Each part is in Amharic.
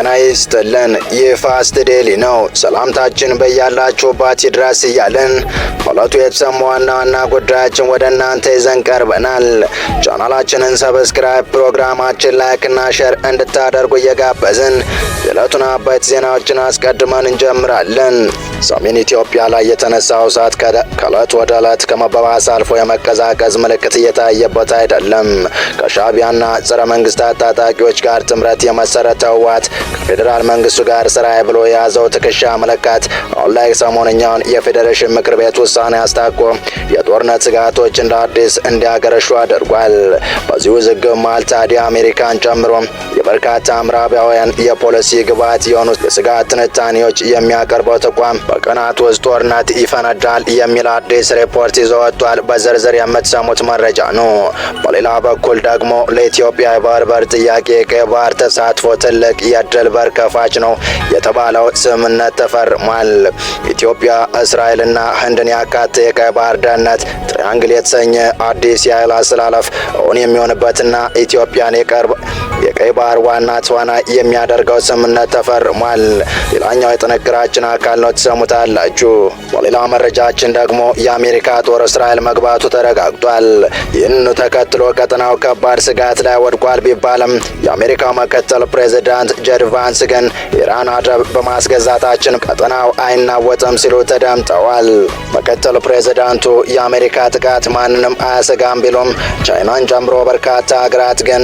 ጤና ይስጥልን። ይህ ፋስት ዴሊ ነው። ሰላምታችን በያላችሁበት ይድረስ እያልን በዕለቱ የተሰሙ ዋና ዋና ጉዳዮችን ወደ እናንተ ይዘን ቀርበናል። ቻናላችንን ሰብስክራይብ፣ ፕሮግራማችን ላይክና ሼር እንድታደርጉ እየጋበዝን የዕለቱን አበይት ዜናዎችን አስቀድመን እንጀምራለን። ሰሜን ኢትዮጵያ ላይ የተነሳው እሳት ከዕለት ወደ ዕለት ከመባባስ አልፎ የመቀዛቀዝ ምልክት እየታየበት አይደለም። ከሻዕቢያና ጸረ መንግስታት ታጣቂዎች ጋር ጥምረት የመሰረተው ህወሓት ከፌዴራል መንግስቱ ጋር ስራዬ ብሎ የያዘው ትከሻ መለካት አሁን ላይ ሰሞነኛውን የፌዴሬሽን ምክር ቤት ውሳኔ አስታኮ የጦርነት ስጋቶች እንደ አዲስ እንዲያገረሹ አድርጓል። በዚህ ውዝግብ መሃል ታዲያ አሜሪካን ጨምሮ የበርካታ ምዕራባውያን የፖሊሲ ግብዓት የሆኑ የስጋት ትንታኔዎች የሚያቀርበው ተቋም በቀናት ውስጥ ጦርነት ይፈነዳል የሚል አዲስ ሪፖርት ይዞ ወጥቷል። በዝርዝር የምትሰሙት መረጃ ነው። በሌላ በኩል ደግሞ ለኢትዮጵያ የባህር በር ጥያቄ ቀይ ባህር ተሳትፎ ትልቅ የድል በር ከፋች ነው የተባለው ስምምነት ተፈርሟል። ኢትዮጵያ፣ እስራኤልና ህንድን ያካተተ የቀይ ባህር ደህንነት ትሪያንግል የተሰኘ አዲስ የኃይል አሰላለፍ እውን የሚሆንበትና ኢትዮጵያን የቀይ ባህር ዋና ተዋናይ የሚያደርገው ስምምነት ተፈርሟል። ሌላኛው የጥንቅራችን አካል ነው፣ ትሰሙታላችሁ። በሌላ መረጃችን ደግሞ የአሜሪካ ጦር እስራኤል መግባቱ ተረጋግጧል። ይህንኑ ተከትሎ ቀጠናው ከባድ ስጋት ላይ ወድቋል ቢባልም የአሜሪካው ምክትል ፕሬዚዳንት ጄዲ ቫንስ ግን ኢራን አደብ በማስገዛታችን ቀጠናው አይናወጥም ሲሉ ተደምጠዋል። ምክትል ፕሬዚዳንቱ የአሜሪካ ጥቃት ማንንም አያሰጋም ቢሉም ቻይናን ጨምሮ በርካታ ሀገራት ግን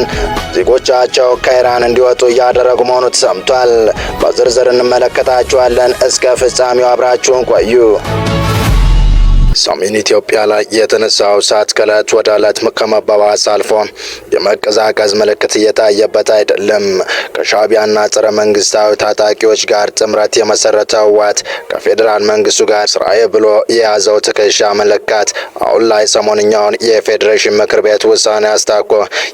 ዜጎቻቸው ከኢራን እንዲወጡ እያደረጉ መሆኑ ተሰምቷል። በዝርዝር እንመለከታችኋለን። እስከ ፍጻሜው አብራችሁን ቆዩ። ሰሜን ኢትዮጵያ ላይ የተነሳው እሳት ከዕለት ወደ ዕለት ከመባባስ አልፎ የመቀዛቀዝ ምልክት እየታየበት አይደለም። ከሻዕቢያና ጸረ መንግስታዊ ታጣቂዎች ጋር ጥምረት የመሰረተው ህወሓት ከፌዴራል መንግስቱ ጋር ስራዬ ብሎ የያዘው ትከሻ መለካት አሁን ላይ ሰሞንኛውን የፌዴሬሽን ምክር ቤት ውሳኔ አስታኮ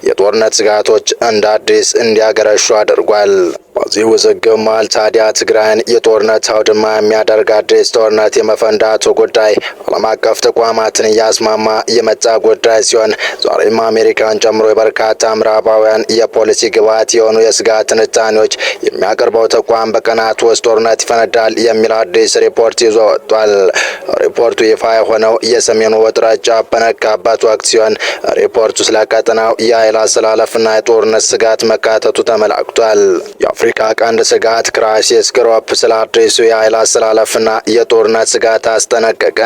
የጦርነት ስጋቶች እንደ አዲስ እንዲያገረሹ አድርጓል። በዚህ ውዝግብ መሃል ታዲያ ትግራይን የጦርነት አውድማ የሚያደርግ አዲስ ጦርነት የመፈንዳቱ ጉዳይ ዓለም አቀፍ ተቋማትን እያስማማ የመጣ ጉዳይ ሲሆን ዛሬም አሜሪካን ጨምሮ የበርካታ ምዕራባውያን የፖሊሲ ግብዓት የሆኑ የስጋት ትንታኔዎች የሚያቀርበው ተቋም በቀናት ውስጥ ጦርነት ይፈነዳል የሚል አዲስ ሪፖርት ይዞ ወጥቷል። ሪፖርቱ ይፋ የሆነው የሰሜኑ ውጥረት ጫፍ በነካበት ወቅት ሲሆን ሪፖርቱ ስለ ቀጠናው የኃይል አሰላለፍና የጦርነት ስጋት መካተቱ ተመላክቷል። የአፍሪካ ቀንድ ስጋት ክራይሲስ ግሩፕ ስለ አዲሱ የኃይል አሰላለፍና የጦርነት ስጋት አስጠነቀቀ።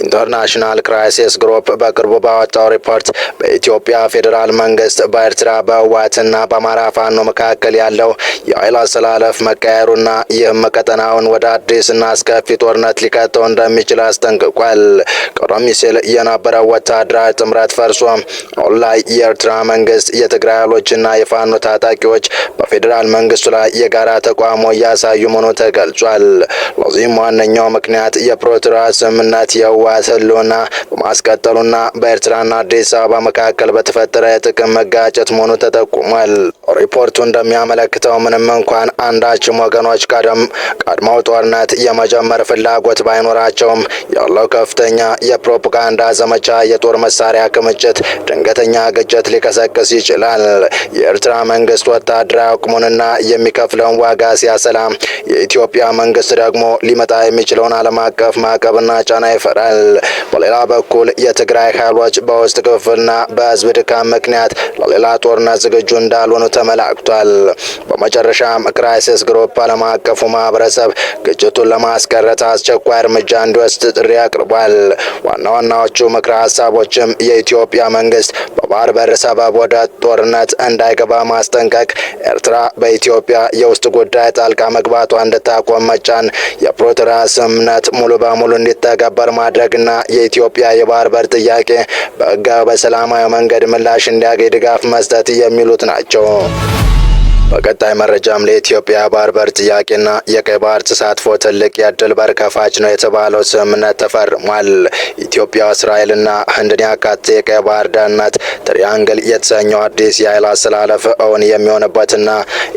ኢንተርናሽናል ክራይሲስ ግሩፕ በቅርቡ ባወጣው ሪፖርት በኢትዮጵያ ፌዴራል መንግስት በኤርትራ በህወሓትና በአማራ ፋኖ መካከል ያለው የኃይል አሰላለፍ መቀየሩና ይህም ቀጠናውን ወደ አዲስና አስከፊ ጦርነት ሊከተው እንደሚችል አስጠንቅቋል። ቀደም ሲል የነበረው ወታደራዊ ጥምረት ፈርሶ አሁን ላይ የኤርትራ መንግስት የትግራይ ኃይሎችና የፋኖ ታጣቂዎች በፌዴራል መንግስቱ ላይ የጋራ ተቋሞ እያሳዩ መሆኑ ተገልጿል። ለዚህም ዋነኛው ምክንያት የፕሪቶሪያ ስምምነት የህወሓት ህልውና በማስቀጠሉና በኤርትራና አዲስ አበባ መካከል በተፈጠረ የጥቅም መጋጨት መሆኑ ተጠቁሟል። ሪፖርቱ እንደሚያመለክተው ምንም እንኳን አንዳችም ወገኖች ቀድመው ጦርነት የመጀመር ፍላጎት ባይኖራቸውም ያለው ከፍተኛ የፕሮፓጋንዳ ዘመቻ የጦር መሳሪያ ክምችት ድንገተኛ ግጭት ሊቀሰቅስ ይችላል። የኤርትራ መንግስት ወታደራዊ አቅሙንና የሚከፍለውን ዋጋ ሲያሰላም፣ የኢትዮጵያ መንግስት ደግሞ ሊመጣ የሚችለውን ዓለም አቀፍ ማዕቀብና ጫና ይፈራል። በሌላ በኩል የትግራይ ኃይሎች በውስጥ ክፍልና በህዝብ ድካም ምክንያት ለሌላ ጦርነት ዝግጁ እንዳልሆኑ ተመላክቷል። በመጨረሻም ክራይሲስ ግሩፕ ዓለም አቀፉ ማህበረሰብ ግጭቱን ለማስቀረት አስቸኳይ እርምጃ እንዲወስድ ጥሪ አቅርቧል። ዋና ዋናዎቹ ምክረ ሀሳቦችም የኢትዮጵያ መንግስት በባህር በር ሰበብ ወደ ጦርነት እንዳይገባ ማስጠንቀቅ፣ ኤርትራ በኢትዮጵያ የውስጥ ጉዳይ ጣልቃ መግባቷ እንድታቆም መጫን፣ የፕሪቶሪያ ስምምነት ሙሉ በሙሉ እንዲተገበር ማድረግና የኢትዮጵያ የባህር በር ጥያቄ በህጋዊ በሰላማዊ መንገድ ምላሽ እንዲያገኝ ድጋፍ መስጠት የሚሉት ናቸው። በቀጣይ መረጃም ለኢትዮጵያ ባህር በር ጥያቄና የቀይ ባህር ተሳትፎ ትልቅ የድል በር ከፋች ነው የተባለው ስምምነት ተፈርሟል። ኢትዮጵያ፣ እስራኤልና ህንድን ያካተተ የቀይ ባህር ደህንነት ትሪያንግል የተሰኘው አዲስ የኃይል አሰላለፍ እውን የሚሆንበትና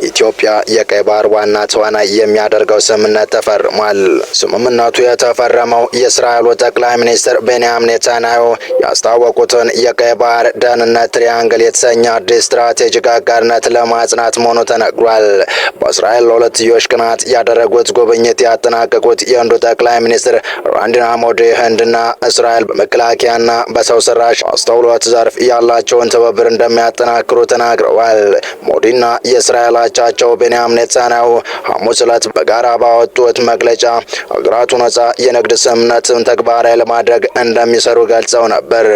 ኢትዮጵያ የቀይ ባህር ዋና ተዋናይ የሚያደርገው ስምምነት ተፈርሟል። ስምምነቱ የተፈረመው የእስራኤሉ ጠቅላይ ሚኒስትር ቤንያሚን ኔታንያሁ ያስታወቁትን የቀይ ባህር ደህንነት ትሪያንግል የተሰኘ አዲስ ስትራቴጂክ አጋርነት ለማጽናት መሆኑ ተነግሯል። በእስራኤል ለሁለትዮሽ ቀናት ያደረጉት ጉብኝት ያጠናቀቁት የህንዱ ጠቅላይ ሚኒስትር ናሬንድራ ሞዲ ህንድና እስራኤል በመከላከያና በሰው ሰራሽ አስተውሎት ዘርፍ ያላቸውን ትብብር እንደሚያጠናክሩ ተናግረዋል። ሞዲና የእስራኤል አቻቸው ቤንያሚን ኔታንያሁ ሐሙስ ዕለት በጋራ ባወጡት መግለጫ ሀገራቱ ነጻ የንግድ ስምምነትን ተግባራዊ ለማድረግ እንደሚሰሩ ገልጸው ነበር።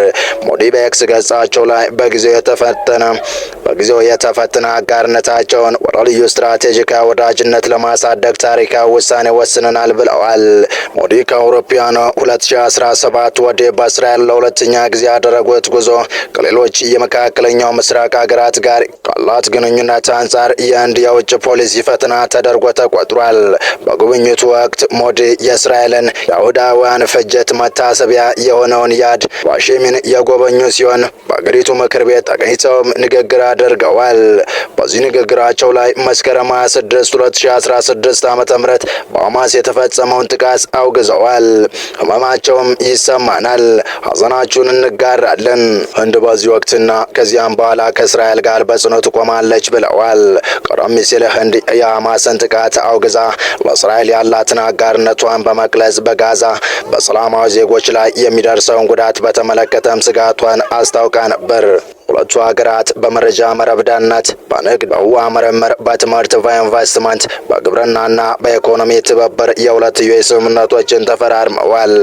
ሞዲ በኤክስ ገጻቸው ላይ በጊዜው የተፈተነ አጋርነታቸውን ወደ ልዩ ስትራቴጂካዊ ወዳጅነት ለማሳደግ ታሪካዊ ውሳኔ ወስነናል ብለዋል። ሞዲ ከአውሮፓውያኑ 2017 ወዲህ በእስራኤል ለሁለተኛ ጊዜ ያደረጉት ጉዞ ከሌሎች የመካከለኛው ምስራቅ ሀገራት ጋር ካላት ግንኙነት አንጻር የህንድ የውጭ ፖሊሲ ፈተና ተደርጎ ተቆጥሯል። በጉብኝቱ ወቅት ሞዲ የእስራኤልን የአይሁዳውያን ፍጅት መታሰቢያ የሆነውን ያድ ዋሽምን የጎበኙ ሲሆን በአገሪቱ ምክር ቤት ተገኝተውም ንግግር አድርገዋል። በዚህ ንግግራቸው ላይ መስከረም 26 2016 ዓ.ም በሐማስ የተፈጸመውን ጥቃት አውግዘዋል። ህመማቸውም ይሰማናል፣ ሐዘናችሁን እንጋራለን። ህንድ በዚህ ወቅትና ከዚያም በኋላ ከእስራኤል ጋር በጽኑ ትቆማለች ብለዋል። ቀደም ሲል ህንድ የሐማስን ጥቃት አውግዛ ለእስራኤል ያላትን አጋርነቷን በመግለጽ በጋዛ በሰላማዊ ዜጎች ላይ የሚደርሰውን ጉዳት በተመለከተም ስጋቷን አስታውቃ ነበር። ሁለቱ ሀገራት በመረጃ መረብ ደህንነት፣ በንግድ፣ በውሃ ምርምር፣ በትምህርት፣ በኢንቨስትመንት፣ በግብርናና በኢኮኖሚ ትብብር የሁለትዮሽ ስምምነቶችን ተፈራርመዋል።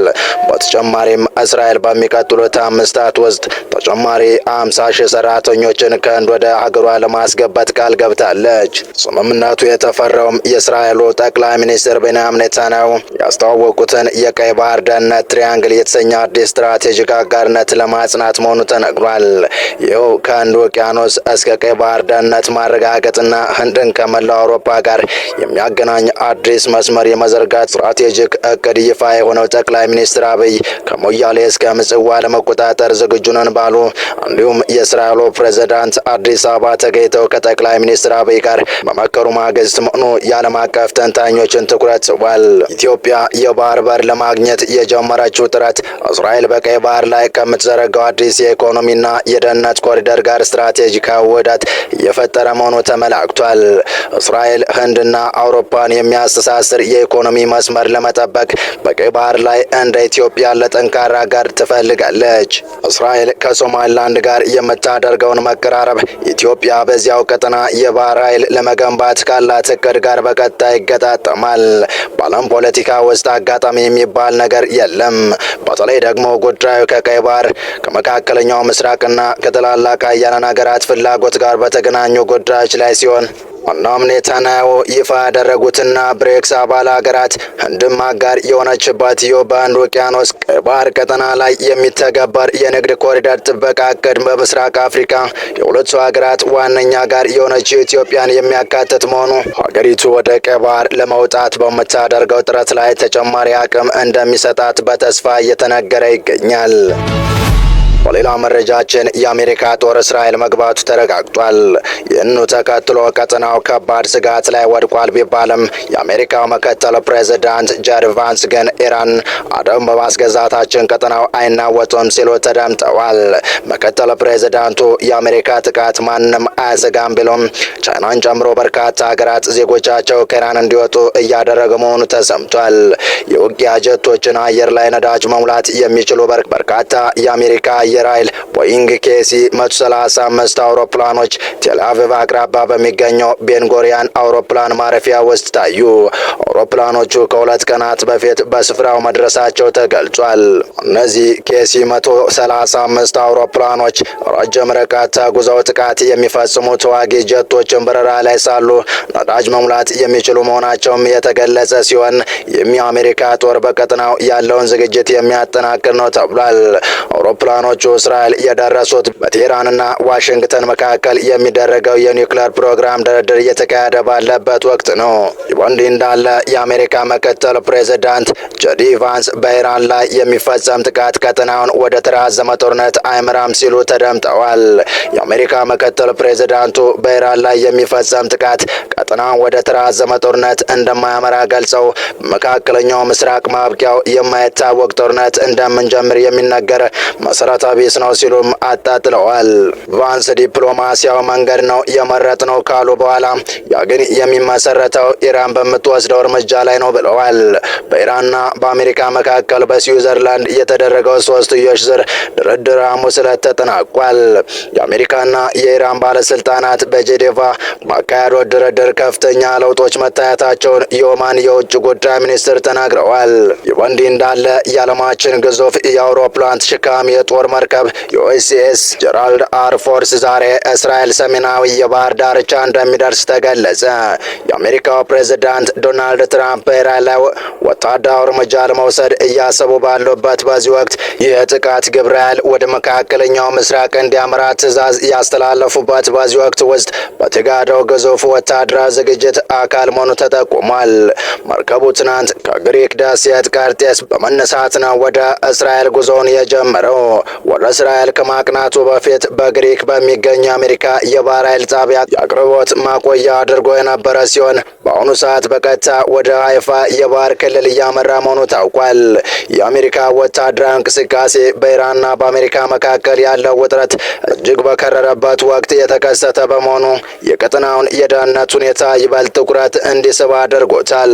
በተጨማሪም እስራኤል በሚቀጥሉት 5 ዓመታት ውስጥ ተጨማሪ 50,000 ሰራተኞችን ከህንድ ወደ ሀገሯ ለማስገባት ቃል ገብታለች። ስምምነቱ የተፈረመው የእስራኤሉ ጠቅላይ ሚኒስትር ቤንያሚን ኔታንያሁ ያስተዋወቁትን የቀይ ባህር ደህንነት ትሪያንግል የተሰኘ አዲስ ስትራቴጂክ አጋርነት ለማጽናት መሆኑ ተነግሯል። ይኸው ከህንድ ውቅያኖስ እስከ ቀይ ባህር ደህንነት ማረጋገጥና ህንድን ከመላው አውሮፓ ጋር የሚያገናኝ አዲስ መስመር የመዘርጋት ስትራቴጂክ እቅድ ይፋ የሆነው ጠቅላይ ሚኒስትር አብይ ከሞያሌ እስከ ምጽዋ ለመቆጣጠር ዝግጁ ነን ባሉ፣ እንዲሁም የእስራኤሉ ፕሬዝዳንት አዲስ አበባ ተገኝተው ከጠቅላይ ሚኒስትር አብይ ጋር በመከሩ ማግስት መሆኑ የዓለም አቀፍ ተንታኞችን ትኩረት ስቧል። ኢትዮጵያ የባህር በር ለማግኘት የጀመረችው ጥረት እስራኤል በቀይ ባህር ላይ ከምትዘረጋው አዲስ የኢኮኖሚና የደህንነት ኮሪደር ጋር ስትራቴጂካዊ ውህደት እየፈጠረ መሆኑ ተመላክቷል። እስራኤል ህንድና አውሮፓን የሚያስተሳስር የኢኮኖሚ መስመር ለመጠበቅ በቀይ ባህር ላይ እንደ ኢትዮጵያ ያለ ጠንካራ ጋር ትፈልጋለች። እስራኤል ከሶማሊላንድ ጋር የምታደርገውን መቀራረብ ኢትዮጵያ በዚያው ቀጠና የባህር ኃይል ለመገንባት ካላት እቅድ ጋር በቀጥታ ይገጣጠማል። በዓለም ፖለቲካ ውስጥ አጋጣሚ የሚባል ነገር የለም። በተለይ ደግሞ ጉዳዩ ከቀይ ባህር ከመካከለኛው ምስራቅና ከታላላቅ ሀያላን ሀገራት ፍላጎት ጋር በተገናኙ ጉዳዮች ላይ ሲሆን ሆኖም ኔታንያሁ ይፋ ያደረጉትና ብሪክስ አባል ሀገራት ህንድም አጋር የሆነችበት በህንድ ውቅያኖስ ቀይ ባህር ቀጠና ላይ የሚተገበር የንግድ ኮሪደር ጥበቃ እቅድ በምስራቅ አፍሪካ የሁለቱ ሀገራት ዋነኛ ጋር የሆነችው ኢትዮጵያን የሚያካትት መሆኑ ሀገሪቱ ወደ ቀይ ባህር ለመውጣት በምታደርገው ጥረት ላይ ተጨማሪ አቅም እንደሚሰጣት በተስፋ እየተነገረ ይገኛል። በሌላ መረጃችን የአሜሪካ ጦር እስራኤል መግባቱ ተረጋግጧል። ይህንኑ ተከትሎ ቀጠናው ከባድ ስጋት ላይ ወድቋል ቢባልም የአሜሪካው ምክትል ፕሬዝዳንት ጄዲ ቫንስ ግን ኢራን አደም በማስገዛታችን ቀጠናው አይናወጡም ሲሉ ተደምጠዋል። ምክትል ፕሬዝዳንቱ የአሜሪካ ጥቃት ማንም አያሰጋም ቢሉም ቻይናን ጨምሮ በርካታ ሀገራት ዜጎቻቸው ከኢራን እንዲወጡ እያደረገ መሆኑ ተሰምቷል። የውጊያ ጀቶችን አየር ላይ ነዳጅ መሙላት የሚችሉ በርካታ የአሜሪካ አየር ኃይል ቦይንግ ኬሲ 135 አውሮፕላኖች ቴል አቪቭ አቅራቢያ በሚገኘው ቤንጎሪያን አውሮፕላን ማረፊያ ውስጥ ታዩ። አውሮፕላኖቹ ከ2 ቀናት በፊት በስፍራው መድረሳቸው ተገልጿል። እነዚህ ኬሲ 135 አውሮፕላኖች ረጅም ርቀት ተጉዘው ጥቃት የሚፈጽሙ ተዋጊ ጀቶችን በረራ ላይ ሳሉ ነዳጅ መሙላት የሚችሉ መሆናቸውም የተገለጸ ሲሆን ይህም የአሜሪካ ጦር በቀጠናው ያለውን ዝግጅት የሚያጠናክር ነው ተብሏል። አውሮፕላኖቹ እስራኤል የደረሱት በቴህራንና ዋሽንግተን መካከል የሚደረገው የኒውክሌር ፕሮግራም ድርድር እየተካሄደ ባለበት ወቅት ነው። በእንዲህ እንዳለ የአሜሪካ ምክትል ፕሬዝዳንት ጄዲ ቫንስ በኢራን ላይ የሚፈጸም ጥቃት ቀጠናውን ወደ ተራዘመ ጦርነት አይመራም ሲሉ ተደምጠዋል። የአሜሪካ ምክትል ፕሬዝዳንቱ በኢራን ላይ የሚፈጸም ጥቃት ቀጠናውን ወደ ተራዘመ ጦርነት እንደማያመራ ገልጸው በመካከለኛው ምስራቅ ማብቂያው የማይታወቅ ጦርነት እንደምንጀምር የሚነገር መሰረታዊ ቢስ ነው ሲሉም አጣጥለዋል። ቫንስ ዲፕሎማሲያዊ መንገድ ነው የመረጥነው ካሉ በኋላ ያ ግን የሚመሰረተው ኢራን በምትወስደው እርምጃ ላይ ነው ብለዋል። በኢራንና በአሜሪካ መካከል በስዊዘርላንድ የተደረገው ሶስትዮሽ ዙር ድርድር ሐሙስ ዕለት ተጠናቋል። የአሜሪካና የኢራን ባለስልጣናት በጄኔቫ ባካሄዱት ድርድር ከፍተኛ ለውጦች መታየታቸውን የኦማን የውጭ ጉዳይ ሚኒስትር ተናግረዋል። ይህ በእንዲህ እንዳለ የዓለማችን ግዙፍ የአውሮፕላን ተሸካሚ የጦር መርከብ ዩኤስኤስ ጀራልድ አር ፎርስ ዛሬ እስራኤል ሰሜናዊ የባህር ዳርቻ እንደሚደርስ ተገለጸ። የአሜሪካው ፕሬዝዳንት ዶናልድ ትራምፕ በኢራን ላይ ወታደራዊ እርምጃ ለመውሰድ እያሰቡ ባሉበት በዚህ ወቅት ይህ የጥቃት ግብረ ኃይል ወደ መካከለኛው ምስራቅ እንዲያመራ ትዕዛዝ ያስተላለፉበት በዚህ ወቅት ውስጥ በተጋደው ግዙፍ ወታደራዊ ዝግጅት አካል መሆኑ ተጠቁሟል። መርከቡ ትናንት ከግሪክ ደሴት ቀርጤስ በመነሳት ነው ወደ እስራኤል ጉዞውን የጀመረው። ወደ እስራኤል ከማቅናቱ በፊት በግሪክ በሚገኝ የአሜሪካ የባህር ኃይል ጣቢያ የአቅርቦት ማቆያ አድርጎ የነበረ ሲሆን በአሁኑ ሰዓት በቀጥታ ወደ ሃይፋ የባህር ክልል እያመራ መሆኑ ታውቋል። የአሜሪካ ወታደራዊ እንቅስቃሴ በኢራንና በአሜሪካ መካከል ያለው ውጥረት እጅግ በከረረበት ወቅት የተከሰተ በመሆኑ የቀጠናውን የደህንነት ሁኔታ ይበልጥ ትኩረት እንዲስብ አድርጎታል።